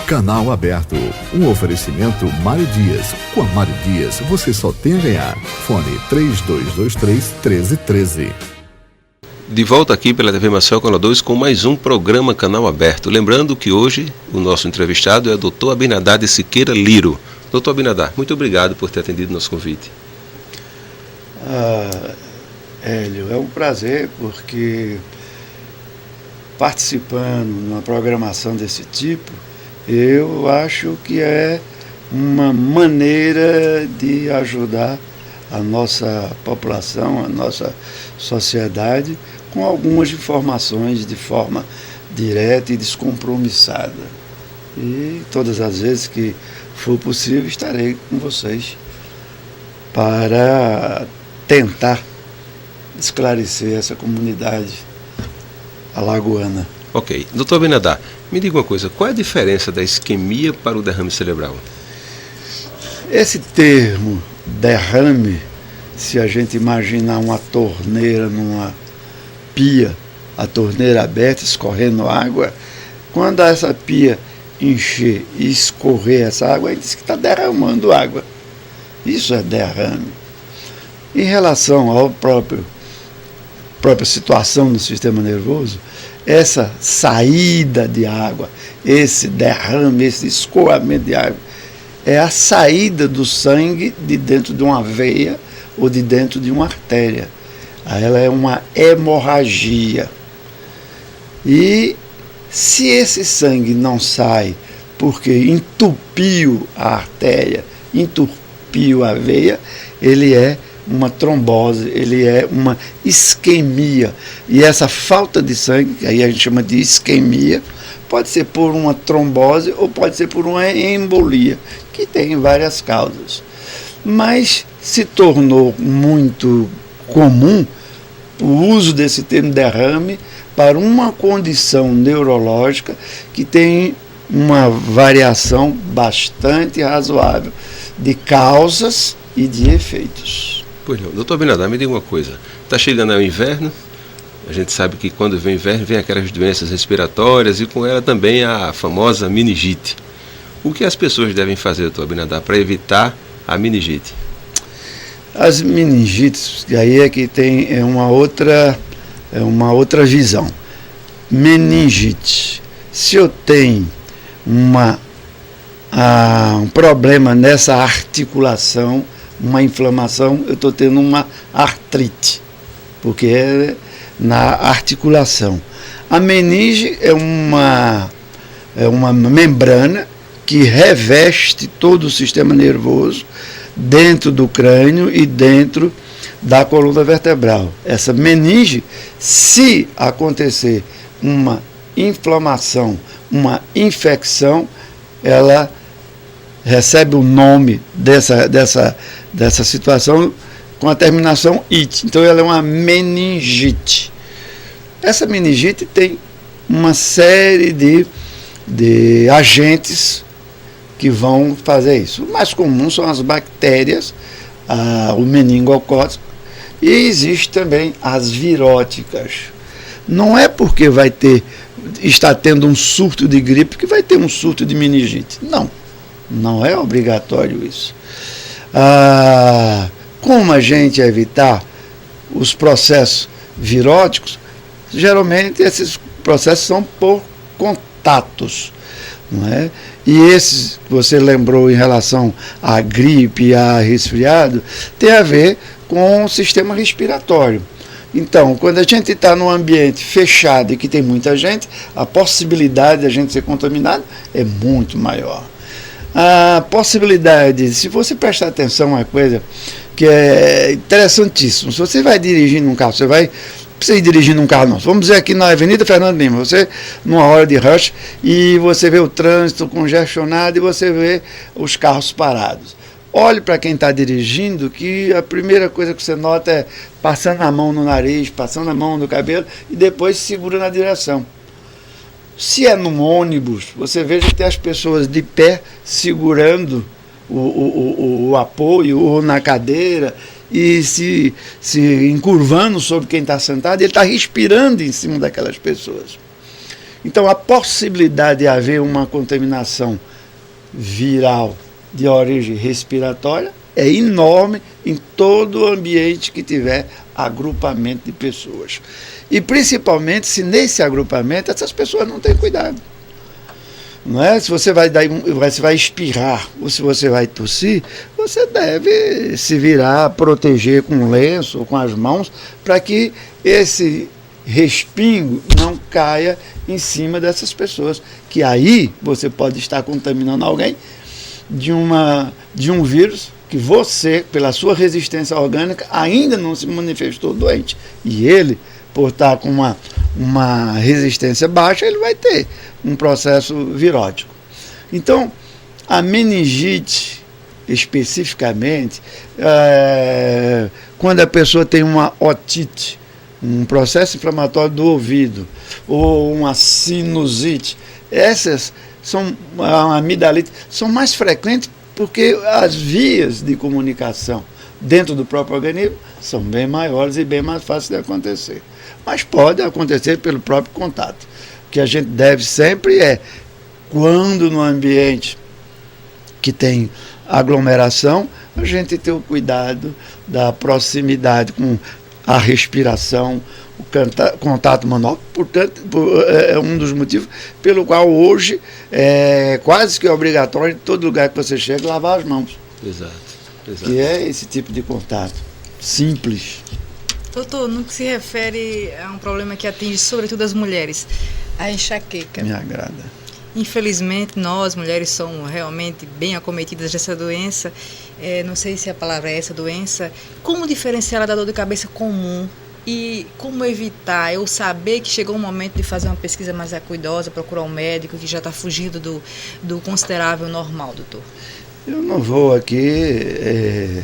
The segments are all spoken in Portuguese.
Canal Aberto, um oferecimento Mário Dias. Com a Mário Dias, você só tem a ganhar. Fone 3223-1313. De volta aqui pela TV Maceió Canal 2 com mais um programa Canal Aberto. Lembrando que hoje o nosso entrevistado é o Dr. Abinadar de Siqueira Liro. Dr. Abinadar, muito obrigado por ter atendido nosso convite. Hélio, é um prazer, porque participando numa programação desse tipo, eu acho que é uma maneira de ajudar a nossa população, a nossa sociedade, com algumas informações de forma direta e descompromissada. E todas as vezes que for possível, estarei com vocês para tentar esclarecer essa comunidade alagoana. Ok. Doutor Abinadar, me diga uma coisa, qual é a diferença da isquemia para o derrame cerebral? Esse termo derrame, se a gente imaginar uma torneira numa pia, a torneira aberta, escorrendo água, quando essa pia encher e escorrer essa água, ele diz que está derramando água. Isso é derrame. Em relação à própria situação do sistema nervoso, essa saída de água, esse derrame, esse escoamento de água, é a saída do sangue de dentro de uma veia ou de dentro de uma artéria. Ela é uma hemorragia. E se esse sangue não sai porque entupiu a artéria, entupiu a veia, ele é uma trombose, ele é uma isquemia. E essa falta de sangue, que aí a gente chama de isquemia, pode ser por uma trombose ou pode ser por uma embolia, que tem várias causas. Mas se tornou muito comum o uso desse termo derrame para uma condição neurológica que tem uma variação bastante razoável de causas e de efeitos. Pois não. Doutor Abinadar, me diga uma coisa. Está chegando o inverno, a gente sabe que quando vem o inverno vem aquelas doenças respiratórias e com ela também a famosa meningite. O que as pessoas devem fazer, doutor Abinadar, para evitar a meningite? As meningites, e aí é que tem uma outra visão. Meningite. Se eu tenho um problema nessa articulação, uma inflamação, eu estou tendo uma artrite, porque é na articulação. A meninge é uma membrana que reveste todo o sistema nervoso dentro do crânio e dentro da coluna vertebral. Essa meninge, se acontecer uma inflamação, uma infecção, ela recebe o nome dessa situação com a terminação it. Então ela é uma meningite. Essa meningite tem uma série de agentes que vão fazer isso. O mais comum são as bactérias, o meningocócico, e existe também as viróticas. Não é porque está tendo um surto de gripe que vai ter um surto de meningite. Não é obrigatório isso. Como a gente evitar os processos viróticos? Geralmente esses processos são por contatos, não é? E esses que você lembrou em relação à gripe e a resfriado, tem a ver com o sistema respiratório. Então, quando a gente está num ambiente fechado e que tem muita gente, a possibilidade de a gente ser contaminado é muito maior. A possibilidade, se você prestar atenção, uma coisa que é interessantíssima, se você vai dirigindo um carro, precisa ir dirigindo um carro não, vamos dizer aqui na Avenida Fernando Lima, você numa hora de rush e você vê o trânsito congestionado e você vê os carros parados. Olhe para quem está dirigindo, que a primeira coisa que você nota é passando a mão no nariz, passando a mão no cabelo e depois segura na direção. Se é num ônibus, você veja que tem as pessoas de pé segurando o apoio ou na cadeira e se encurvando sobre quem está sentado, ele está respirando em cima daquelas pessoas. Então, a possibilidade de haver uma contaminação viral de origem respiratória é enorme em todo o ambiente que tiver agrupamento de pessoas. E principalmente se nesse agrupamento essas pessoas não têm cuidado. Não é? Se você você vai espirrar ou se você vai tossir, você deve se virar, proteger com um lenço ou com as mãos para que esse respingo não caia em cima dessas pessoas, que aí você pode estar contaminando alguém de um vírus que você, pela sua resistência orgânica, ainda não se manifestou doente. E ele, por estar com uma resistência baixa, ele vai ter um processo virótico. Então, a meningite, especificamente, quando a pessoa tem uma otite, um processo inflamatório do ouvido, ou uma sinusite, essas são, a amidalite, são mais frequentes porque as vias de comunicação dentro do próprio organismo são bem maiores e bem mais fáceis de acontecer. Mas pode acontecer pelo próprio contato. O que a gente deve sempre quando no ambiente que tem aglomeração, a gente ter o cuidado da proximidade com a respiração, o contato manual. Portanto, é um dos motivos pelo qual hoje é quase que obrigatório em todo lugar que você chega lavar as mãos. Exato. Que é esse tipo de contato simples. Doutor, no que se refere a um problema que atinge sobretudo as mulheres, a enxaqueca. Me agrada. Infelizmente, nós, mulheres, somos realmente bem acometidas dessa doença. Não sei se a palavra é essa doença. Como diferenciá-la da dor de cabeça comum? E como evitar? Eu saber que chegou o momento de fazer uma pesquisa mais cuidadosa, procurar um médico que já está fugindo do considerável normal, doutor. Eu não vou aqui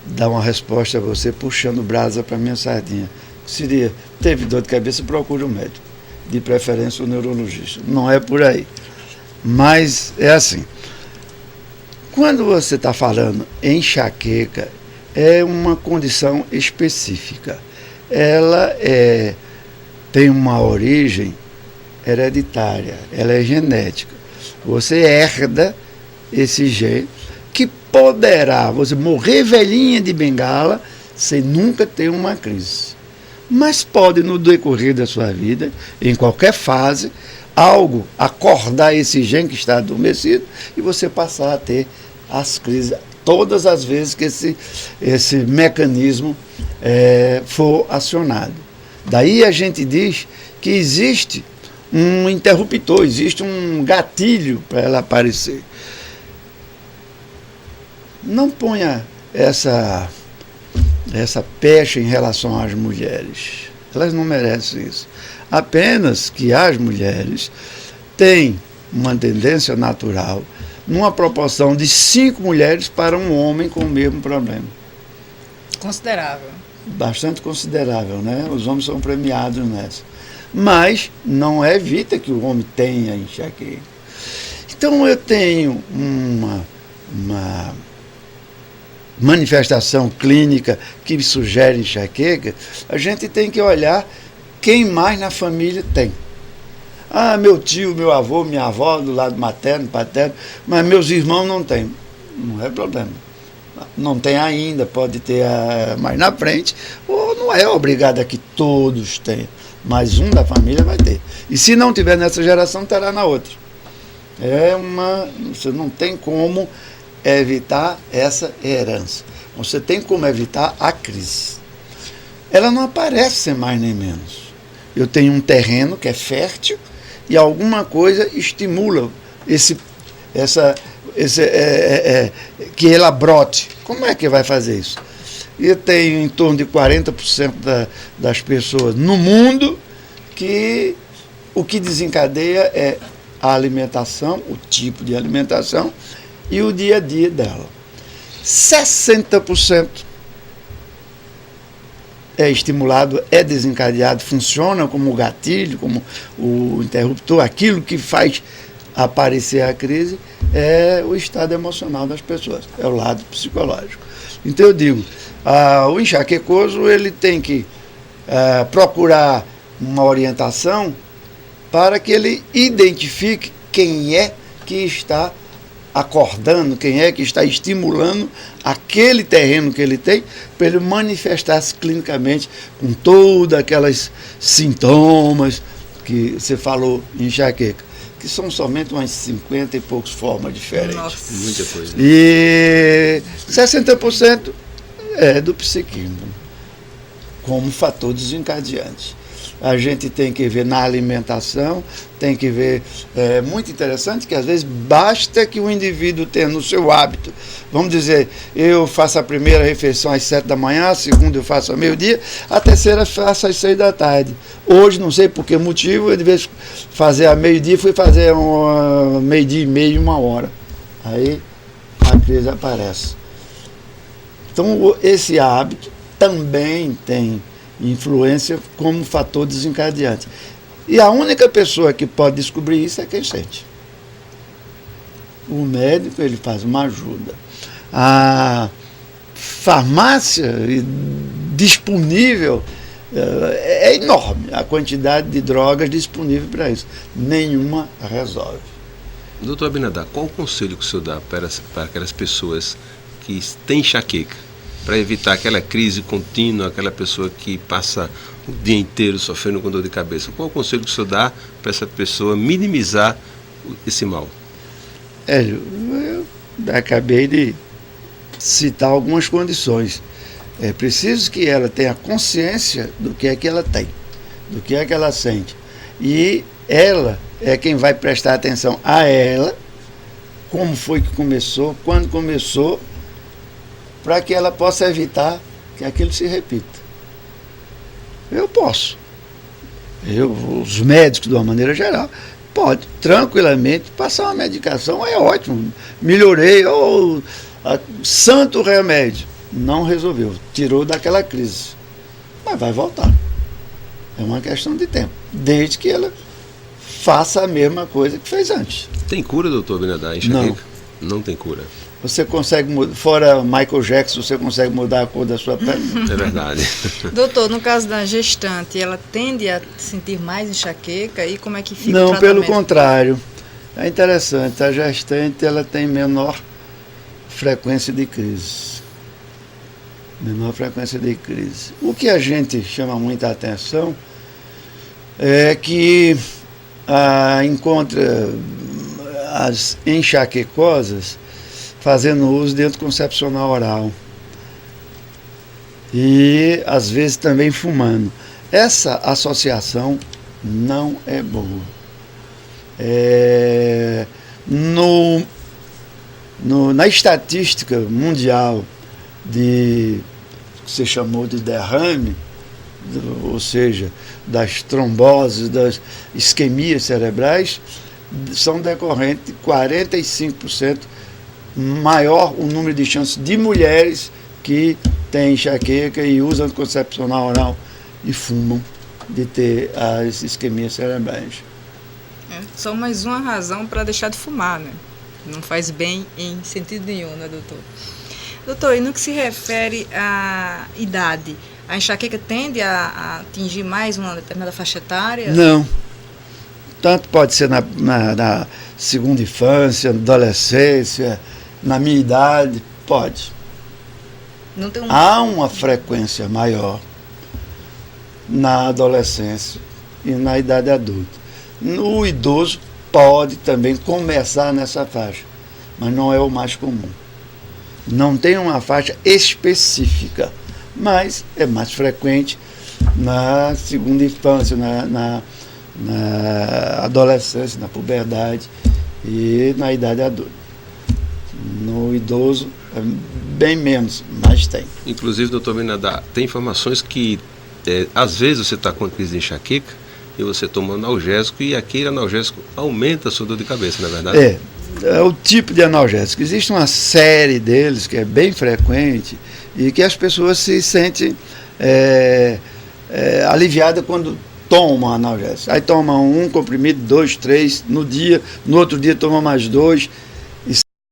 dar uma resposta a você puxando brasa para minha sardinha. Seria, teve dor de cabeça, procure um médico. De preferência o neurologista. Não é por aí. Mas é assim. Quando você está falando em enxaqueca, é uma condição específica. Ela tem uma origem hereditária, ela é genética. Você herda esse gene que poderá você morrer velhinha de bengala sem nunca ter uma crise. Mas pode, no decorrer da sua vida, em qualquer fase, algo acordar esse gene que está adormecido e você passar a ter as crises todas as vezes que esse mecanismo for acionado. Daí a gente diz que existe um interruptor, existe um gatilho para ela aparecer. Não ponha essa pecha em relação às mulheres. Elas não merecem isso. Apenas que as mulheres têm uma tendência natural numa proporção de 5 mulheres para um homem com o mesmo problema. Considerável. Bastante considerável, né? Os homens são premiados nessa. Mas não evita que o homem tenha enxaqueca. Então eu tenho uma manifestação clínica que sugere enxaqueca, a gente tem que olhar quem mais na família tem. Ah, meu tio, meu avô, minha avó, do lado materno, paterno, mas meus irmãos não têm. Não é problema. Não tem ainda, pode ter mais na frente, ou não é obrigado a que todos tenham, mas um da família vai ter. E se não tiver nessa geração, terá na outra. Você não tem como evitar essa herança. Você tem como evitar a crise. Ela não aparece sem mais nem menos. Eu tenho um terreno que é fértil e alguma coisa estimula que ela brote. Como é que vai fazer isso? Eu tenho em torno de 40% das pessoas no mundo que o que desencadeia é a alimentação, o tipo de alimentação e o dia a dia dela. 60% é estimulado, é desencadeado, funciona como gatilho, como o interruptor, aquilo que faz aparecer a crise é o estado emocional das pessoas, é o lado psicológico. Então eu digo, o enxaquecoso ele tem que procurar uma orientação para que ele identifique quem é que está acordando, quem é que está estimulando aquele terreno que ele tem, para ele manifestar-se clinicamente com todos aqueles sintomas que você falou em enxaqueca, que são somente umas 50 e poucas formas diferentes. Nossa. Muita coisa. E 60% é do psiquismo, como fator desencadeante. A gente tem que ver na alimentação, tem que ver, é muito interessante que às vezes basta que o indivíduo tenha no seu hábito, vamos dizer, eu faço a primeira refeição às 7 da manhã, a segunda eu faço ao meio-dia, a terceira eu faço às 6 da tarde. Hoje, não sei por que motivo, eu devia fazer a meio-dia, fui fazer meio-dia e meio, 1 hora. Aí a crise aparece. Então, esse hábito também tem influência como fator desencadeante. E a única pessoa que pode descobrir isso é quem sente. O médico, ele faz uma ajuda. A farmácia disponível é enorme, a quantidade de drogas disponível para isso. Nenhuma resolve. Doutor Abinadar, qual o conselho que o senhor dá para aquelas pessoas que têm enxaqueca, para evitar aquela crise contínua, aquela pessoa que passa o dia inteiro sofrendo com dor de cabeça? Qual o conselho que o senhor dá para essa pessoa minimizar esse mal? Eu acabei de citar algumas condições. É preciso que ela tenha consciência do que é que ela tem, do que é que ela sente. E ela é quem vai prestar atenção a ela, como foi que começou, quando começou, para que ela possa evitar que aquilo se repita. Eu posso. Os médicos, de uma maneira geral, pode tranquilamente passar uma medicação, é ótimo, melhorei, santo remédio. Não resolveu, tirou daquela crise. Mas vai voltar. É uma questão de tempo, desde que ela faça a mesma coisa que fez antes. Tem cura, doutor Abinadar, enxaqueca? Não tem cura. Você consegue, fora Michael Jackson, você consegue mudar a cor da sua pele? É verdade. Doutor, no caso da gestante, ela tende a sentir mais enxaqueca e como é que fica Não, o tratamento? pelo contrário. É interessante, a gestante ela tem menor frequência de crise. Menor frequência de crise. O que a gente chama muita atenção é que encontra as enxaquecosas fazendo uso de anticoncepcional oral. E, às vezes, também fumando. Essa associação não é boa. Na estatística mundial que você chamou de derrame, ou seja, das tromboses, das isquemias cerebrais, são decorrentes de 45% maior o número de chances de mulheres que têm enxaqueca e usam anticoncepcional oral e fumam de ter as isquemias cerebrais. Só mais uma razão para deixar de fumar, né? Não faz bem em sentido nenhum, né, doutor? Doutor, e no que se refere à idade, a enxaqueca tende a atingir mais uma determinada faixa etária? Não. Tanto pode ser na segunda infância, na adolescência, na minha idade, pode. Não tem Há uma frequência maior na adolescência e na idade adulta. No idoso pode também começar nessa faixa, mas não é o mais comum. Não tem uma faixa específica, mas é mais frequente na segunda infância, na adolescência, na puberdade e na idade adulta. No idoso, é bem menos, mas tem. Inclusive, doutor Abinadar, tem informações que, às vezes, você está com uma crise de enxaqueca e você toma analgésico e aquele analgésico aumenta a sua dor de cabeça, não é verdade? É o tipo de analgésico. Existe uma série deles que é bem frequente e que as pessoas se sentem aliviadas quando tomam analgésico. Aí tomam um comprimido, 2, 3 no dia, no outro dia toma mais 2.